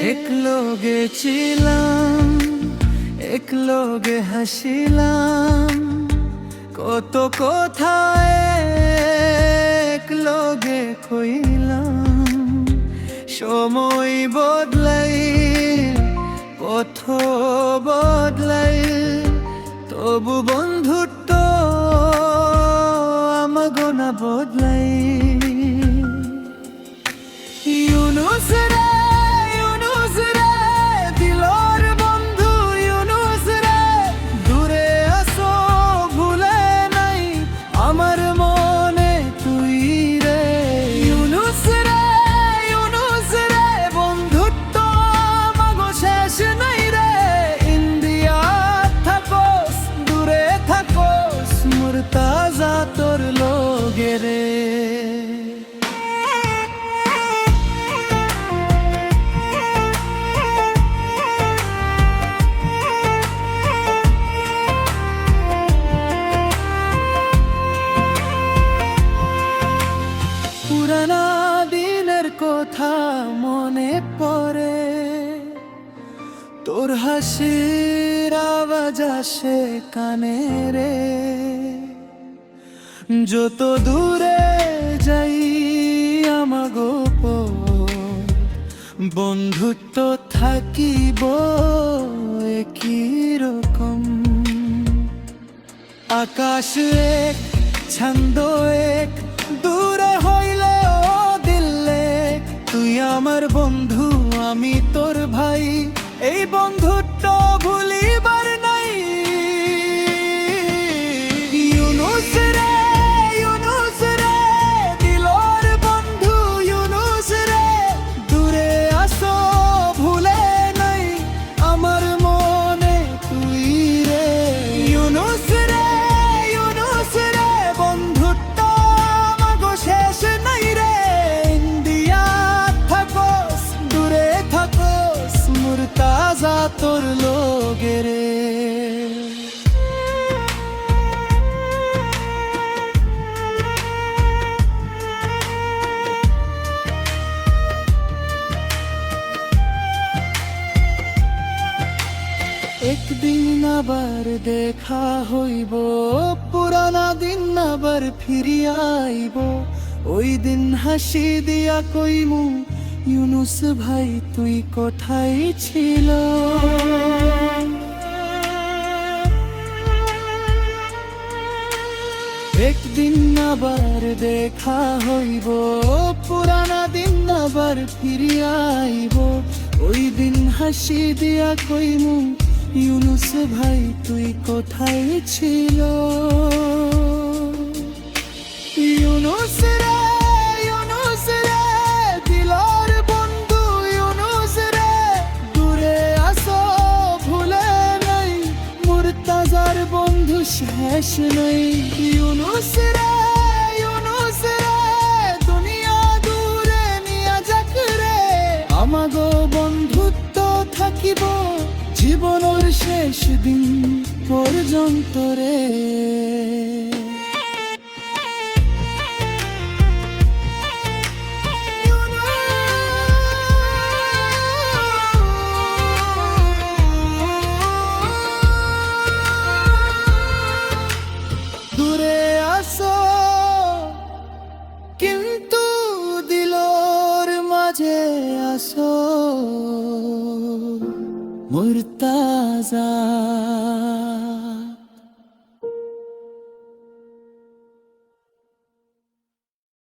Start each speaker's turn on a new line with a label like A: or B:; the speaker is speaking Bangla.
A: এক লগে ছিলাম, এক লগে হাসিলাম, কত কথা এক লগে কইলাম। সময় বদলাই, পথ বদলাই, তবু বন্ধুত্ব আমাগো না বদলাই। ইউনুস রে, ইউনুস রে, দিলর বন্ধু ইউনুস রে, দূরে আসো ভুলে নাই আমার মনে তুই রে। ইউনুস রে, ইউনুস রে, বন্ধুত্ব আমাগো শেষ নাই রে। ইন্ডিয়া থাকোস, দূরে থাকোস, মুরতাজা তোর লোগে রে। পুরানা দিনের কথা মনে পড়ে, তোর হাসির আওয়াজ আসে কানে রে। যত দূরে যাই আমাগো বন্ধুত্ব থাকিব একই রকম। আকাশ এক, ছন্দ এক, দূরে হইলে ও দিলে। তুই আমার বন্ধু, আমি তোর ভাই, এই বন্ধুত্ব ভুলিবার নাই। ইউনুস রে, ইউনুস রে, দিলর বন্ধু ইউনুস রে, দূরে আসো ভুলে নাই আমার মনে তুই রে। ইউনুস রে, ইউনুস রে, বন্ধুত্ব আমাগো শেষ নাই রে। ইন্ডিয়া থাকোস, দূরে থাকোস, মুরতাজা তোর লোগে রে। একদিন আবার দেখা হইব, পুরানা দিন আবার ফিরিয়া আইব। ওই দিন হাসি দিয়া কইমু, ইউনুস ভাই তুই কোথায় ছিল। একদিন আবার দেখা হইব, পুরানা দিন আবার ফিরিয়া আইব। ওই দিন হাসি দিয়া কইমু, ইউনুস ভাই তুই কোথায় ছিল। ইউনুস রে, ইউনুস রে, দিলর বন্ধু ইউনুস রে, দূরে আসো ভুলে নাই মুরতাজার বন্ধু শেষ নাই। ইউনুস রে, ইউনুস রে, দুনিয়া দূরে নিয়া যাক রে। আমাগো বন্ধুত্ব থাকিব জীবনের শেষ দিন পর্যন্ত রে। দূরে আসো কিন্তু দিলর মাঝে আসো মুরতাজা।